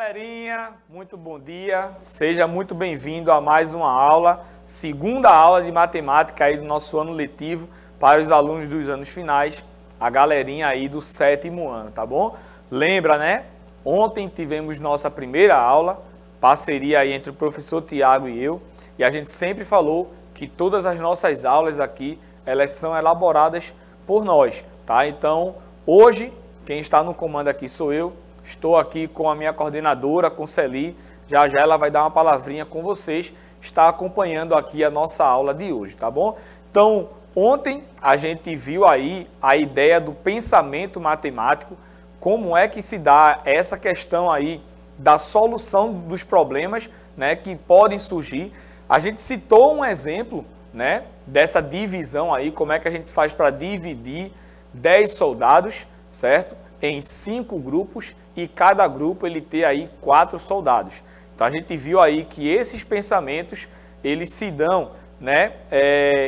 galerinha, muito bom dia, seja muito bem-vindo a mais uma aula, segunda aula de matemática aí do nosso ano letivo para os alunos dos anos finais, a galerinha aí do 7º ano, tá bom? Lembra, né? Ontem tivemos nossa primeira aula, parceria aí entre o professor Tiago e eu, e a gente sempre falou que todas as nossas aulas aqui, elas são elaboradas por nós, tá? Então, hoje, quem está no comando aqui sou eu. Estou aqui com a minha coordenadora, com Celi, já ela vai dar uma palavrinha com vocês, está acompanhando aqui a nossa aula de hoje, tá bom? Então, ontem a gente viu aí a ideia do pensamento matemático, como é que se dá essa questão aí da solução dos problemas, né, que podem surgir. A gente citou um exemplo, né, dessa divisão aí, como é que a gente faz para dividir 10 soldados, certo? Em 5 grupos e cada grupo ele ter aí 4 soldados. Então a gente viu aí que esses pensamentos eles se dão, né,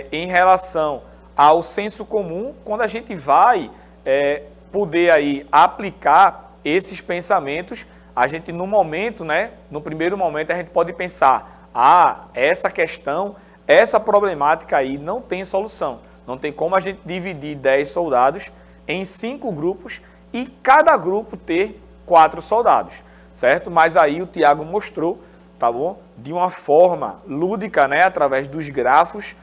em relação ao senso comum, quando a gente vai poder aí aplicar esses pensamentos, a gente no momento, né, no primeiro momento a gente pode pensar, essa questão, essa problemática aí não tem solução. Não tem como a gente dividir 10 soldados em 5 grupos e cada grupo ter 4 soldados, certo? Mas aí o Tiago mostrou, tá bom? De uma forma lúdica, né? Através dos grafos,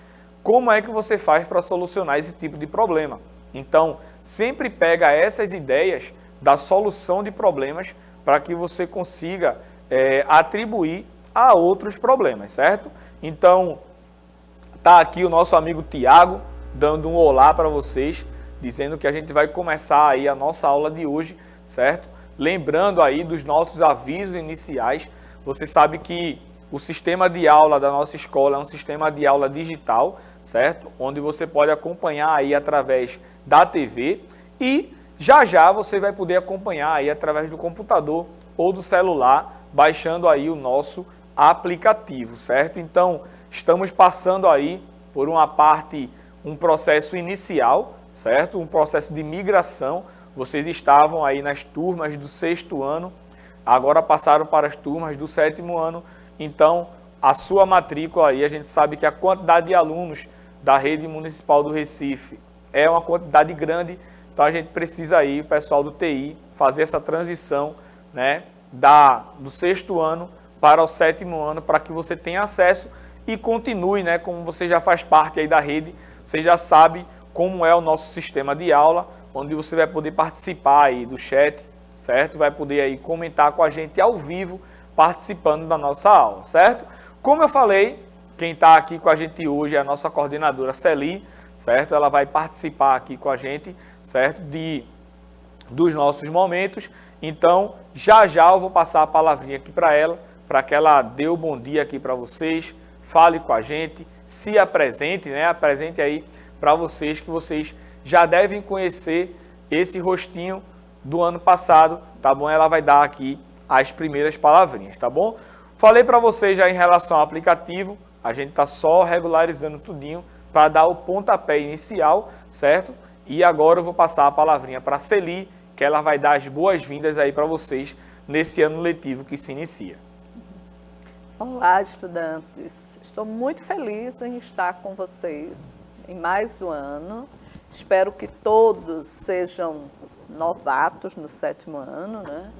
como é que você faz para solucionar esse tipo de problema. Então, sempre pega essas ideias da solução de problemas para que você consiga atribuir a outros problemas, certo? Então, tá aqui o nosso amigo Tiago dando um olá para vocês, dizendo que a gente vai começar aí a nossa aula de hoje, certo? Lembrando aí dos nossos avisos iniciais, você sabe que o sistema de aula da nossa escola é um sistema de aula digital, certo? Onde você pode acompanhar aí através da TV e já você vai poder acompanhar aí através do computador ou do celular, baixando aí o nosso aplicativo, certo? Então, estamos passando aí por uma parte, um processo inicial, certo? Um processo de migração. Vocês estavam aí nas turmas do 6º ano, agora passaram para as turmas do 7º ano. Então, a sua matrícula aí, a gente sabe que a quantidade de alunos da rede municipal do Recife é uma quantidade grande. Então, a gente precisa aí, o pessoal do TI, fazer essa transição, né, do 6º ano para o 7º ano, para que você tenha acesso e continue, né, como você já faz parte aí da rede, você já sabe como é o nosso sistema de aula, onde você vai poder participar aí do chat, certo? Vai poder aí comentar com a gente ao vivo, participando da nossa aula, certo? Como eu falei, quem está aqui com a gente hoje é a nossa coordenadora Celi, certo? Ela vai participar aqui com a gente, certo? Dos nossos momentos. Então, já eu vou passar a palavrinha aqui para que ela dê o bom dia aqui para vocês, fale com a gente, se apresente, né? Apresente aí para vocês, que vocês já devem conhecer esse rostinho do ano passado, tá bom? Ela vai dar aqui as primeiras palavrinhas, tá bom? Falei para vocês já em relação ao aplicativo, a gente está só regularizando tudinho para dar o pontapé inicial, certo? E agora eu vou passar a palavrinha para a Celi, que ela vai dar as boas-vindas aí para vocês nesse ano letivo que se inicia. Olá, estudantes. Estou muito feliz em estar com vocês em mais um ano. Espero que todos sejam novatos no 7º ano, né?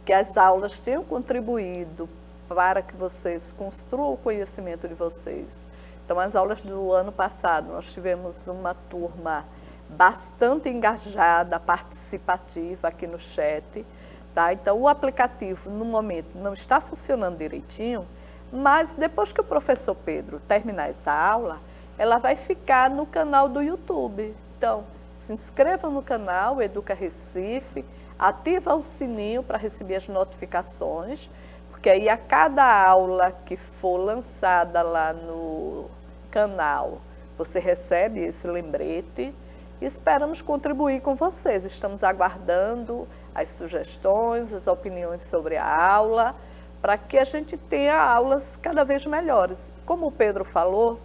Que as aulas tenham contribuído para que vocês construam o conhecimento de vocês. Então, as aulas do ano passado, nós tivemos uma turma bastante engajada, participativa aqui no chat, tá? Então, o aplicativo, no momento, não está funcionando direitinho, mas depois que o professor Pedro terminar essa aula, ela vai ficar no canal do YouTube. Então, se inscreva no canal Educa Recife, ativa o sininho para receber as notificações, porque aí a cada aula que for lançada lá no canal, você recebe esse lembrete e esperamos contribuir com vocês. Estamos aguardando as sugestões, as opiniões sobre a aula, para que a gente tenha aulas cada vez melhores. Como o Pedro falou,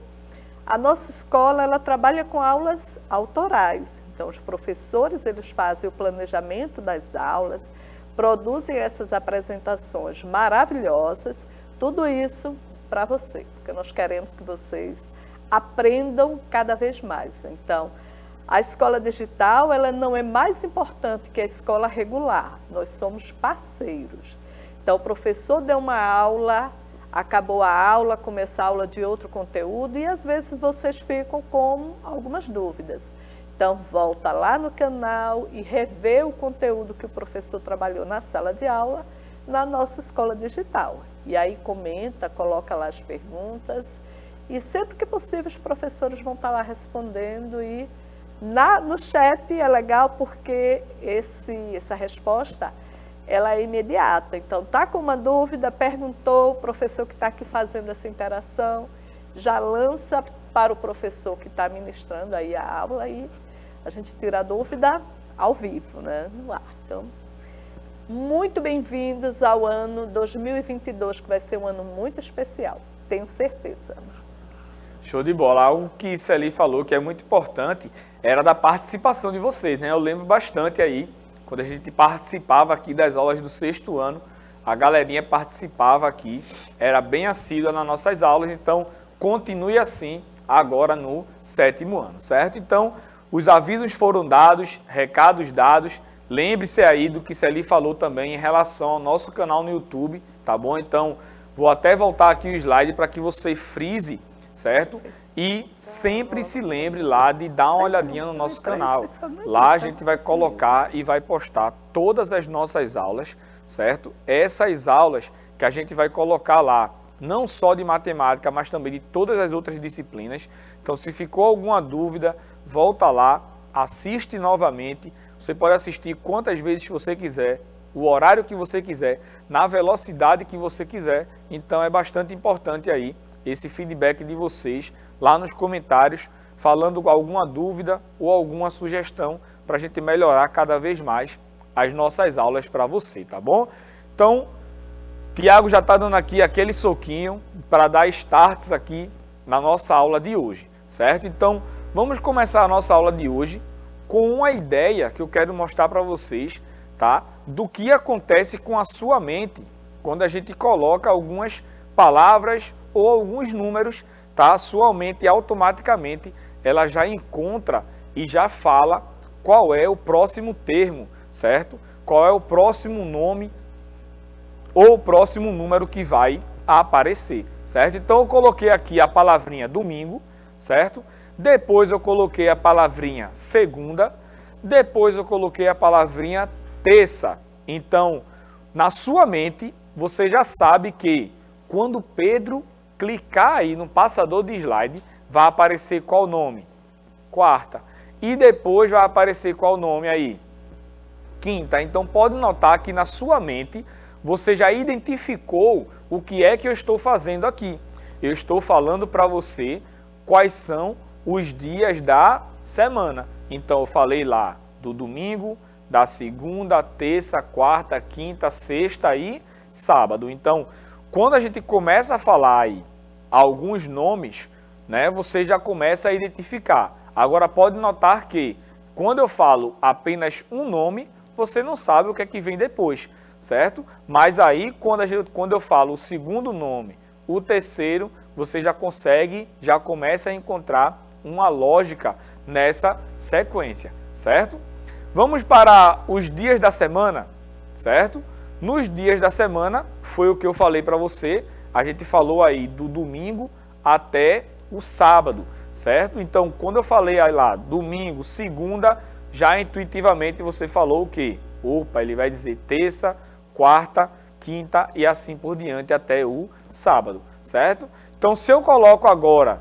a nossa escola ela trabalha com aulas autorais. Então, os professores eles fazem o planejamento das aulas, produzem essas apresentações maravilhosas, tudo isso para você, porque nós queremos que vocês aprendam cada vez mais. Então, a escola digital, ela não é mais importante que a escola regular, nós somos parceiros. Então, o professor deu uma aula, acabou a aula, começa a aula de outro conteúdo e às vezes vocês ficam com algumas dúvidas. Então, volta lá no canal e revê o conteúdo que o professor trabalhou na sala de aula, na nossa escola digital. E aí comenta, coloca lá as perguntas e sempre que possível os professores vão estar lá respondendo e no chat é legal porque essa resposta ela é imediata. Então, está com uma dúvida, perguntou, o professor que está aqui fazendo essa interação já lança para o professor que está ministrando aí a aula e a gente tira a dúvida ao vivo, né, no ar. Então, muito bem-vindos ao ano 2022, que vai ser um ano muito especial, tenho certeza. Show de bola. Algo que Celi falou que é muito importante era da participação de vocês, né? Eu lembro bastante aí, quando a gente participava aqui das aulas do 6º ano, a galerinha participava aqui, era bem assídua nas nossas aulas, então continue assim agora no 7º ano, certo? Então, os avisos foram dados, recados dados, lembre-se aí do que Celi falou também em relação ao nosso canal no YouTube, tá bom? Então, vou até voltar aqui o slide para que você frise, certo? E sempre se lembre lá de dar uma olhadinha no nosso canal. Lá a gente vai colocar e vai postar todas as nossas aulas, certo? Essas aulas que a gente vai colocar lá, não só de matemática, mas também de todas as outras disciplinas. Então, se ficou alguma dúvida, volta lá, assiste novamente. Você pode assistir quantas vezes você quiser, o horário que você quiser, na velocidade que você quiser. Então, é bastante importante aí esse feedback de vocês lá nos comentários, falando alguma dúvida ou alguma sugestão para a gente melhorar cada vez mais as nossas aulas para você, tá bom? Então, Tiago já está dando aqui aquele soquinho para dar starts aqui na nossa aula de hoje, certo? Então, vamos começar a nossa aula de hoje com uma ideia que eu quero mostrar para vocês, tá? Do que acontece com a sua mente quando a gente coloca algumas palavras ou alguns números, tá? A sua mente automaticamente ela já encontra e já fala qual é o próximo termo, certo? Qual é o próximo nome ou o próximo número que vai aparecer, certo? Então eu coloquei aqui a palavrinha domingo, certo? Depois eu coloquei a palavrinha segunda, depois eu coloquei a palavrinha terça. Então, na sua mente, você já sabe que quando Pedro clicar aí no passador de slide, vai aparecer qual nome? Quarta. E depois vai aparecer qual nome aí? Quinta. Então pode notar que na sua mente você já identificou o que é que eu estou fazendo aqui. Eu estou falando para você quais são os dias da semana. Então eu falei lá do domingo, da segunda, terça, quarta, quinta, sexta e sábado. Então, quando a gente começa a falar aí alguns nomes, né, você já começa a identificar. Agora pode notar que quando eu falo apenas um nome, você não sabe o que é que vem depois, certo? Mas aí quando eu falo o segundo nome, o terceiro, você já começa a encontrar uma lógica nessa sequência, certo? Vamos para os dias da semana, certo? Nos dias da semana, foi o que eu falei para você, a gente falou aí do domingo até o sábado, certo? Então, quando eu falei aí lá, domingo, segunda, já intuitivamente você falou o quê? Opa, ele vai dizer terça, quarta, quinta e assim por diante até o sábado, certo? Então, se eu coloco agora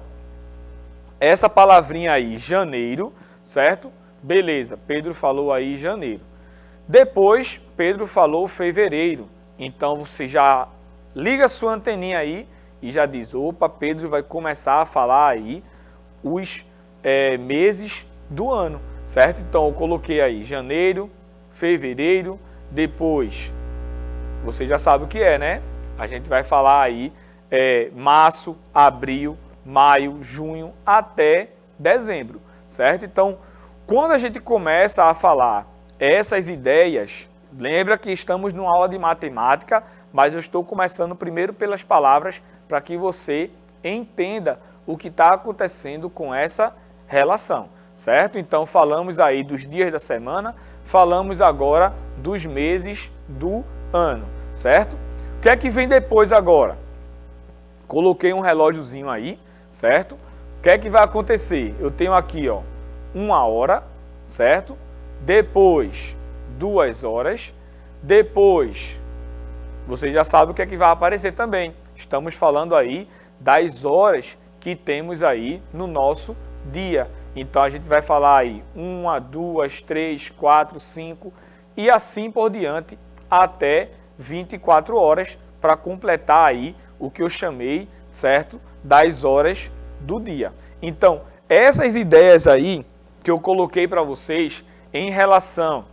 essa palavrinha aí, janeiro, certo? Beleza, Pedro falou aí janeiro. Depois, Pedro falou fevereiro. Então, você já liga sua anteninha aí e já diz, opa, Pedro vai começar a falar aí os meses do ano, certo? Então, eu coloquei aí janeiro, fevereiro, depois, você já sabe o que é, né? A gente vai falar aí março, abril, maio, junho, até dezembro, certo? Então, quando a gente começa a falar essas ideias Lembra que estamos numa aula de matemática, mas eu estou começando primeiro pelas palavras para que você entenda o que está acontecendo com essa relação, certo? Então, falamos aí dos dias da semana, falamos agora dos meses do ano, certo? O que é que vem depois agora? Coloquei um relógiozinho aí, certo? O que é que vai acontecer? Eu tenho aqui, ó, 1 hora, certo? Depois, 2 horas. Depois, você já sabe o que é que vai aparecer também. Estamos falando aí das horas que temos aí no nosso dia. Então, a gente vai falar aí 1, 2, 3, 4, 5 e assim por diante até 24 horas para completar aí o que eu chamei, certo? Das horas do dia. Então, essas ideias aí que eu coloquei para vocês em relação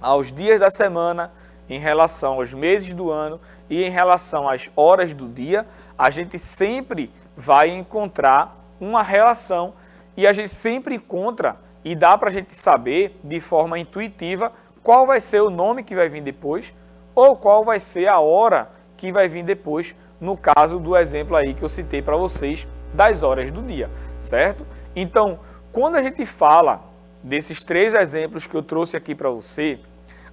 aos dias da semana, em relação aos meses do ano e em relação às horas do dia, a gente sempre vai encontrar uma relação e a gente sempre encontra e dá para a gente saber de forma intuitiva qual vai ser o nome que vai vir depois ou qual vai ser a hora que vai vir depois, no caso do exemplo aí que eu citei para vocês das horas do dia, certo? Então, quando a gente fala desses 3 exemplos que eu trouxe aqui para você,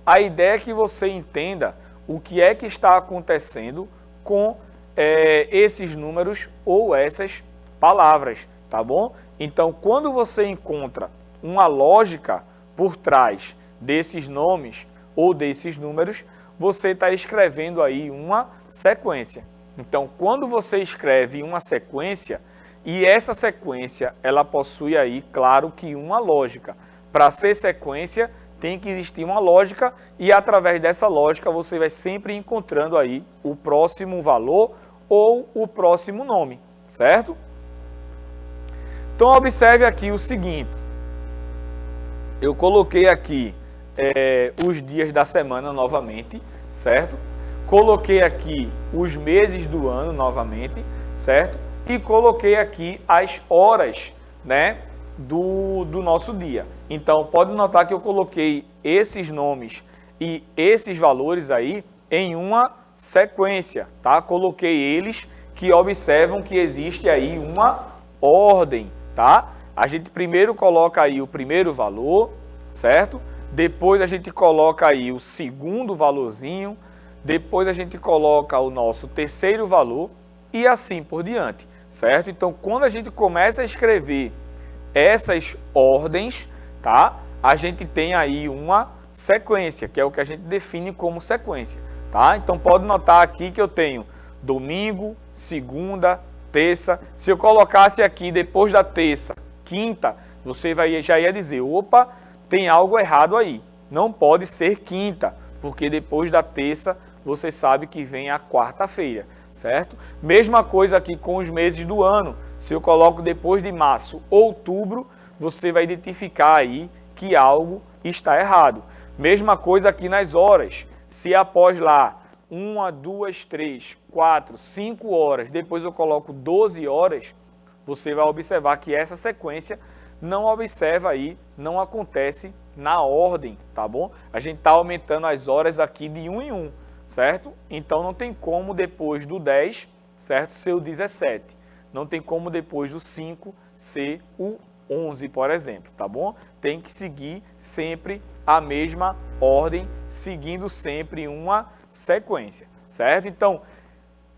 a ideia é que você entenda o que é que está acontecendo com esses números ou essas palavras, tá bom? Então, quando você encontra uma lógica por trás desses nomes ou desses números, você está escrevendo aí uma sequência. Então, quando você escreve uma sequência, e essa sequência, ela possui aí, claro que uma lógica. Para ser sequência, tem que existir uma lógica e através dessa lógica você vai sempre encontrando aí o próximo valor ou o próximo nome, certo? Então, observe aqui o seguinte. Eu coloquei aqui os dias da semana novamente, certo? Coloquei aqui os meses do ano novamente, certo? E coloquei aqui as horas, né, do nosso dia. Então, pode notar que eu coloquei esses nomes e esses valores aí em uma sequência, tá? Coloquei eles que observam que existe aí uma ordem, tá? A gente primeiro coloca aí o primeiro valor, certo? Depois a gente coloca aí o segundo valorzinho, depois a gente coloca o nosso terceiro valor e assim por diante, certo? Então, quando a gente começa a escrever essas ordens, tá? A gente tem aí uma sequência, que é o que a gente define como sequência, tá? Então, pode notar aqui que eu tenho domingo, segunda, terça. Se eu colocasse aqui depois da terça, quinta, você já ia dizer, opa, tem algo errado aí. Não pode ser quinta, porque depois da terça você sabe que vem a quarta-feira, certo? Mesma coisa aqui com os meses do ano. Se eu coloco depois de março, outubro, você vai identificar aí que algo está errado. Mesma coisa aqui nas horas. Se após lá 1, 2, 3, 4, 5 horas, depois eu coloco 12 horas, você vai observar que essa sequência não observa aí, não acontece na ordem, tá bom? A gente está aumentando as horas aqui de 1 em 1, certo? Então não tem como depois do 10, certo, ser o 17. Não tem como depois do 5 ser o 11, por exemplo, tá bom? Tem que seguir sempre a mesma ordem, seguindo sempre uma sequência, certo? Então,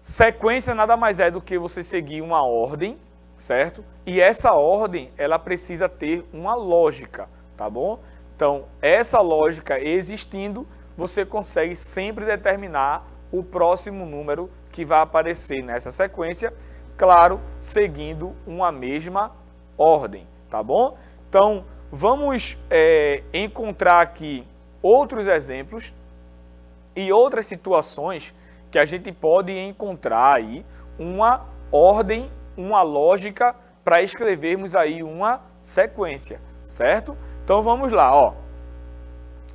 sequência nada mais é do que você seguir uma ordem, certo? E essa ordem, ela precisa ter uma lógica, tá bom? Então, essa lógica existindo, você consegue sempre determinar o próximo número que vai aparecer nessa sequência, claro, seguindo uma mesma ordem, tá bom? Então, vamos encontrar aqui outros exemplos e outras situações que a gente pode encontrar aí uma ordem, uma lógica para escrevermos aí uma sequência, certo? Então vamos lá, ó.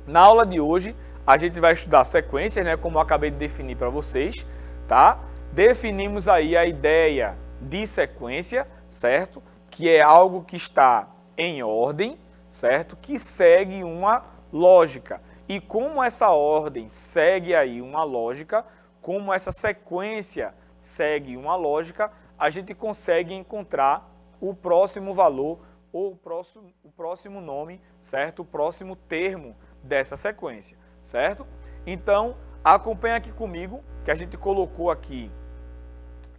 Na aula de hoje a gente vai estudar sequências, né, como eu acabei de definir para vocês, tá? Definimos aí a ideia de sequência, certo? Que é algo que está em ordem, certo? Que segue uma lógica. E como essa ordem segue aí uma lógica, como essa sequência segue uma lógica, a gente consegue encontrar o próximo valor ou o próximo nome, certo? O próximo termo dessa sequência, certo? Então, acompanha aqui comigo que a gente colocou aqui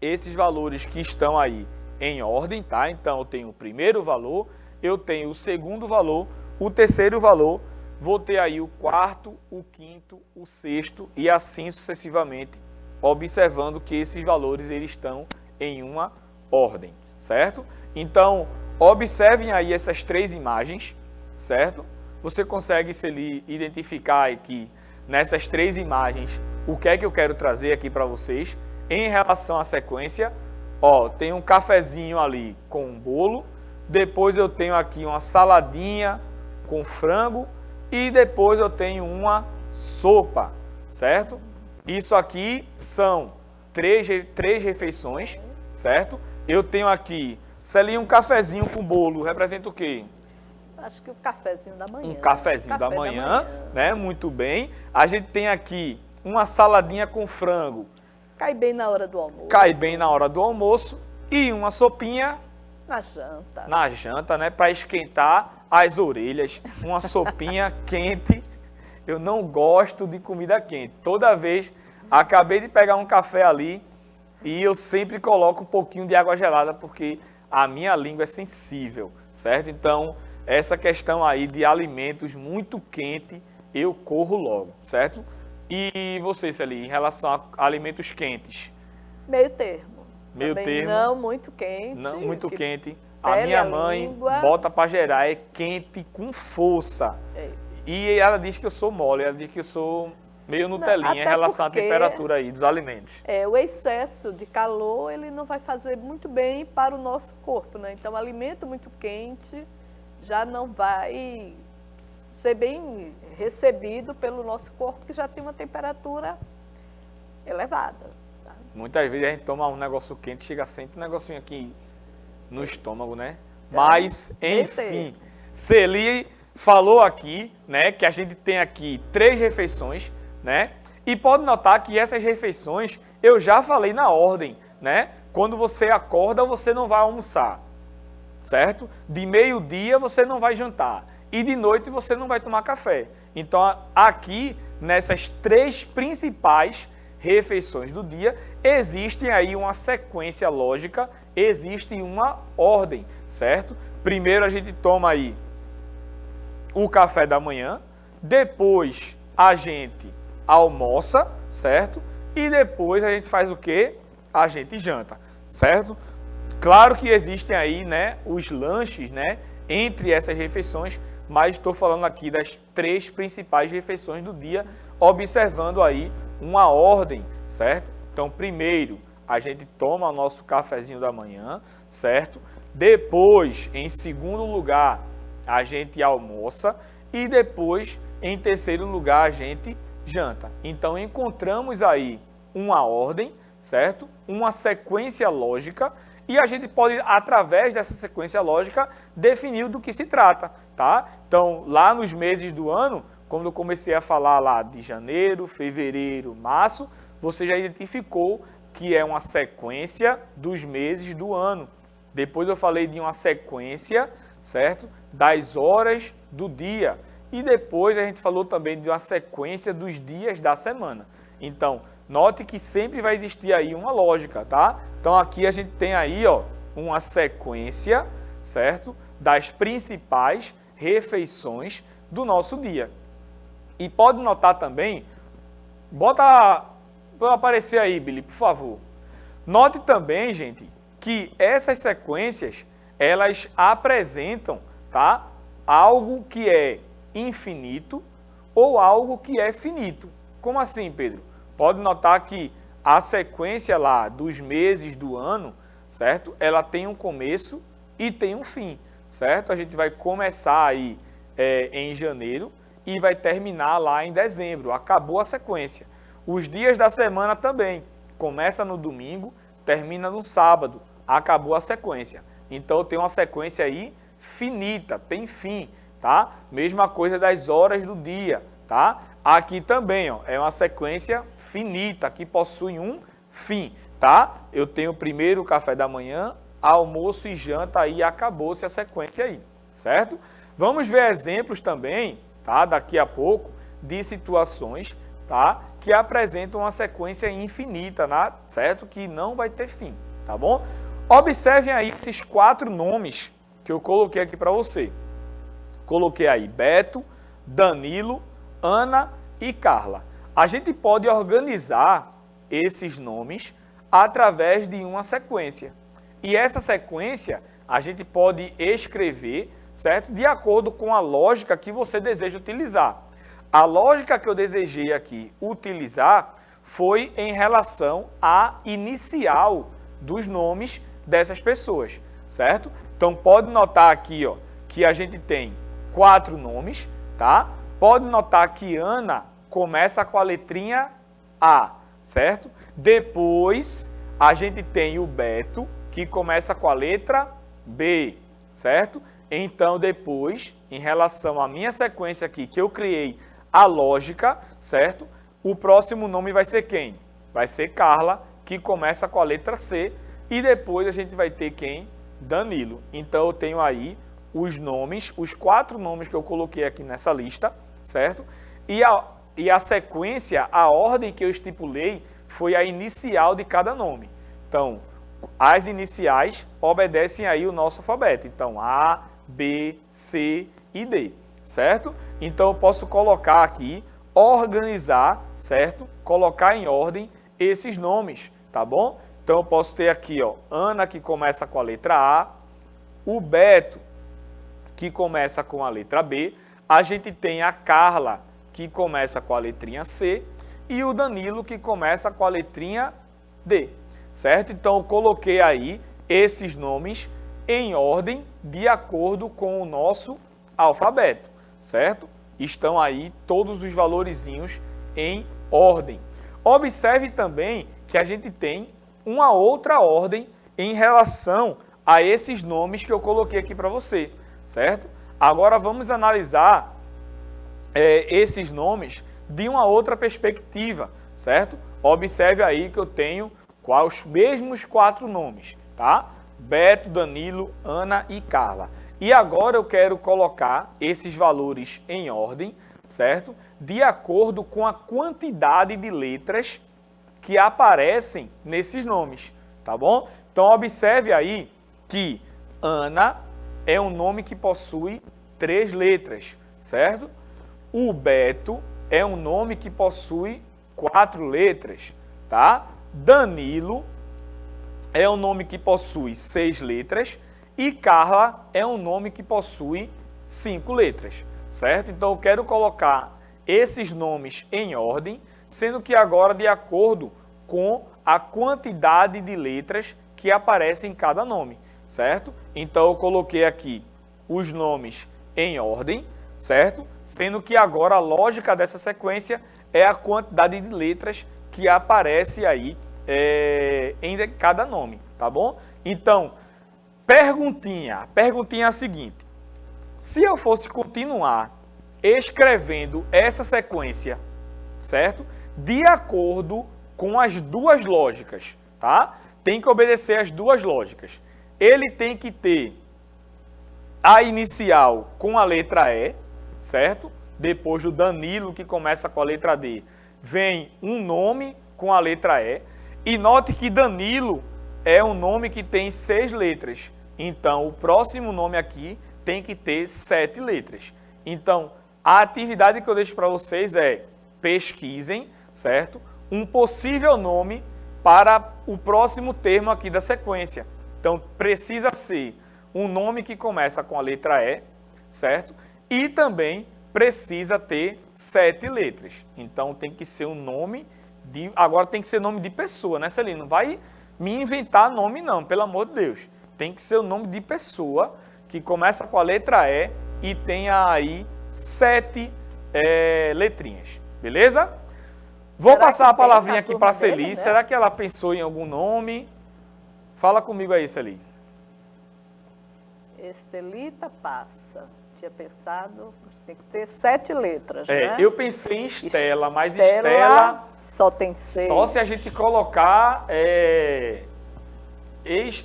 esses valores que estão aí em ordem, tá? Então, eu tenho o primeiro valor, eu tenho o segundo valor, o terceiro valor, vou ter aí o quarto, o quinto, o sexto e assim sucessivamente, observando que esses valores eles estão em uma ordem, certo? Então, observem aí essas três imagens, certo? Você consegue se identificar aqui nessas três imagens o que é que eu quero trazer aqui para vocês em relação à sequência. Ó, tem um cafezinho ali com um bolo, depois eu tenho aqui uma saladinha com frango e depois eu tenho uma sopa, certo? Isso aqui são três refeições, certo? Eu tenho aqui, Celinha, um cafezinho com bolo, representa o quê? Acho que o cafezinho da manhã. Um cafezinho da manhã, né? Muito bem. A gente tem aqui uma saladinha com frango. Cai bem na hora do almoço. Cai bem na hora do almoço. E uma sopinha na janta. Na janta, né? Para esquentar as orelhas. Uma sopinha quente. Eu não gosto de comida quente. Toda vez, acabei de pegar um café ali e eu sempre coloco um pouquinho de água gelada porque a minha língua é sensível, certo? Então, essa questão aí de alimentos muito quente, eu corro logo, certo? E você, Celi, em relação a alimentos quentes? Meio termo. Meio Também termo. não muito quente. Não muito quente. A minha mãe língua. bota para gerar, é quente com força. É. E ela diz que eu sou mole, ela diz que eu sou meio Nutelinha em relação à temperatura aí dos alimentos. O excesso de calor, ele não vai fazer muito bem para o nosso corpo, né? Então, alimento muito quente já não vai ser bem recebido pelo nosso corpo, que já tem uma temperatura elevada. Tá? Muitas vezes a gente toma um negócio quente, chega sempre um negocinho aqui no estômago, né? Mas, enfim, Celi falou aqui, né, que a gente tem aqui 3 refeições, né? E pode notar que essas refeições eu já falei na ordem, né? Quando você acorda, você não vai almoçar, certo? De meio-dia você não vai jantar e de noite você não vai tomar café. Então, aqui nessas 3 principais refeições do dia, existe aí uma sequência lógica, existe uma ordem, certo? Primeiro a gente toma aí o café da manhã, depois a gente almoça, certo? E depois a gente faz o quê? A gente janta, certo? Claro que existem aí, né, os lanches, né, entre essas refeições, mas estou falando aqui das 3 principais refeições do dia, observando aí uma ordem, certo? Então, primeiro, a gente toma o nosso cafezinho da manhã, certo? Depois, em segundo lugar, a gente almoça e depois, em terceiro lugar, a gente janta. Então, encontramos aí uma ordem, certo? Uma sequência lógica e a gente pode, através dessa sequência lógica, definir do que se trata, tá? Então, lá nos meses do ano, quando eu comecei a falar lá de janeiro, fevereiro, março, você já identificou que é uma sequência dos meses do ano. Depois eu falei de uma sequência, certo? Das horas do dia. E depois a gente falou também de uma sequência dos dias da semana. Então, note que sempre vai existir aí uma lógica, tá? Então, aqui a gente tem aí, ó, uma sequência, certo? Das principais refeições do nosso dia. E pode notar também, bota para aparecer aí, Billy, por favor. Note também, gente, que essas sequências, elas apresentam, tá? Algo que é infinito ou algo que é finito. Como assim, Pedro? Pode notar que a sequência lá dos meses do ano, certo? Ela tem um começo e tem um fim, certo? A gente vai começar aí em janeiro e vai terminar lá em dezembro. Acabou a sequência. Os dias da semana também. Começa no domingo, termina no sábado. Acabou a sequência. Então, tem uma sequência aí finita, tem fim, tá? Mesma coisa das horas do dia, tá? Aqui também, ó, é uma sequência finita, que possui um fim, tá? Eu tenho primeiro o café da manhã, almoço e janta, aí acabou-se a sequência aí, certo? Vamos ver exemplos também, tá? Daqui a pouco, de situações, tá? Que apresentam uma sequência infinita, né? Certo? Que não vai ter fim, tá bom? Observem aí esses 4 nomes que eu coloquei aqui para você. Coloquei aí Beto, Danilo, Ana e Carla. A gente pode organizar esses nomes através de uma sequência. E essa sequência a gente pode escrever, certo? De acordo com a lógica que você deseja utilizar. A lógica que eu desejei aqui utilizar foi em relação à inicial dos nomes dessas pessoas, certo? Então pode notar aqui, ó, que a gente tem 4 nomes, tá? Pode notar que Ana começa com a letrinha A, certo? Depois a gente tem o Beto, que começa com a letra B, certo? Então depois, em relação à minha sequência aqui que eu criei, a lógica, certo? O próximo nome vai ser quem? Vai ser Carla, que começa com a letra C, e depois a gente vai ter quem? Danilo. Então eu tenho aí os nomes, os 4 nomes que eu coloquei aqui nessa lista, certo? E a sequência, a ordem que eu estipulei foi a inicial de cada nome. Então, as iniciais obedecem aí o nosso alfabeto. Então, A, B, C e D, certo? Então, eu posso colocar aqui, organizar, certo? Colocar em ordem esses nomes, tá bom? Então, eu posso ter aqui, ó, Ana, que começa com a letra A, o Beto, que começa com a letra B, a gente tem a Carla, que começa com a letrinha C, e o Danilo, que começa com a letrinha D, certo? Então, eu coloquei aí esses nomes em ordem de acordo com o nosso alfabeto, certo? Estão aí todos os valorizinhos em ordem. Observe também que a gente tem uma outra ordem em relação a esses nomes que eu coloquei aqui para você, certo? Agora vamos analisar esses nomes de uma outra perspectiva, certo? Observe aí que eu tenho os mesmos 4 nomes, tá? Beto, Danilo, Ana e Carla. E agora eu quero colocar esses valores em ordem, certo? De acordo com a quantidade de letras que aparecem nesses nomes, tá bom? Então observe aí que Ana é um nome que possui 3 letras, certo? O Beto é um nome que possui 4 letras, tá? Danilo é um nome que possui 6 letras e Carla é um nome que possui 5 letras, certo? Então eu quero colocar esses nomes em ordem, sendo que agora de acordo com a quantidade de letras que aparecem em cada nome, certo? Então eu coloquei aqui os nomes em ordem, certo? Sendo que agora a lógica dessa sequência é a quantidade de letras que aparece aí em cada nome, tá bom? Então, perguntinha é a seguinte: se eu fosse continuar escrevendo essa sequência, certo? De acordo com as 2 lógicas, tá? Tem que obedecer as 2 lógicas. Ele tem que ter a inicial com a letra E, certo? Depois do Danilo, que começa com a letra D, vem um nome com a letra E. E note que Danilo é um nome que tem 6 letras. Então, o próximo nome aqui tem que ter 7 letras. Então, a atividade que eu deixo para vocês é pesquisem, certo? Um possível nome para o próximo termo aqui da sequência. Então, precisa ser um nome que começa com a letra E, certo? E também precisa ter 7 letras. Então, tem que ser um nome de... Agora tem que ser nome de pessoa, né, Celina? Não vai me inventar nome, não, pelo amor de Deus. Tem que ser o nome de pessoa que começa com a letra E e tenha aí 7 letrinhas. Beleza? Vou passar a palavrinha aqui para a Celi. Né? Será que ela pensou em algum nome? Fala comigo aí, Celi. Estelita passa. tinha pensado, tem que ter 7 letras, né? Eu pensei em Estela, mas Estela só tem 6. Só se a gente colocar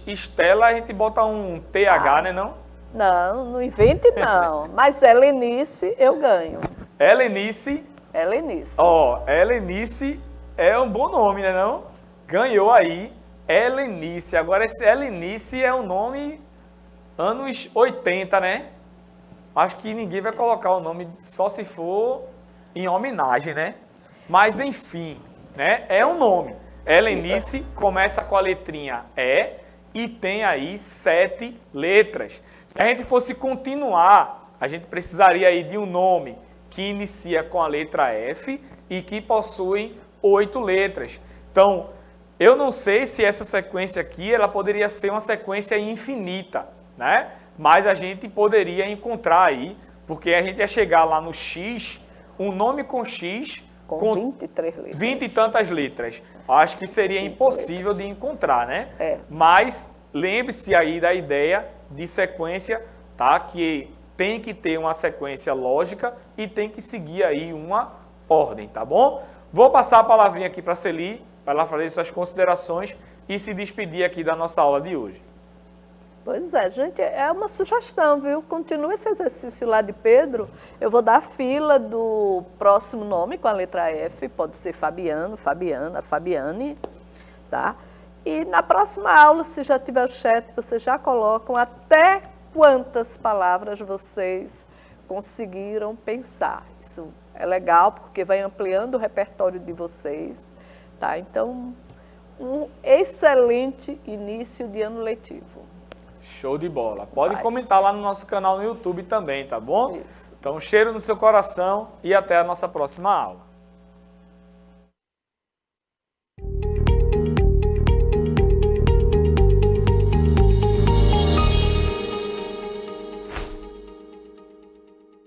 Estela, a gente bota um TH, né, não? Não, não invente não. Mas Helenice eu ganho. Helenice. Helenice. Helenice é um bom nome, né, não? Ganhou aí Helenice. Agora esse Helenice é um nome anos 80, né? Acho que ninguém vai colocar o nome só se for em homenagem, né? Mas enfim, né? É um nome. Helenice começa com a letrinha E e tem aí 7 letras. Se a gente fosse continuar, a gente precisaria aí de um nome que inicia com a letra F e que possui 8 letras. Então, eu não sei se essa sequência aqui ela poderia ser uma sequência infinita, né? Mas a gente poderia encontrar aí, porque a gente ia chegar lá no X, um nome com X com 23 letras. 20 e tantas letras. Acho que seria impossível de encontrar, né? Mas lembre-se aí da ideia de sequência, tá? Que tem que ter uma sequência lógica e tem que seguir aí uma ordem, tá bom? Vou passar a palavrinha aqui para a Celi, para ela fazer suas considerações e se despedir aqui da nossa aula de hoje. Pois é, gente, é uma sugestão, viu? Continua esse exercício lá de Pedro. Eu vou dar a fila do próximo nome com a letra F, pode ser Fabiano, Fabiana, Fabiane, tá? E na próxima aula, se já tiver o chat, vocês já colocam até quantas palavras vocês conseguiram pensar. Isso é legal, porque vai ampliando o repertório de vocês, tá? Então, um excelente início de ano letivo. Show de bola. Pode comentar lá no nosso canal no YouTube também, tá bom? Isso. Então, cheiro no seu coração e até a nossa próxima aula.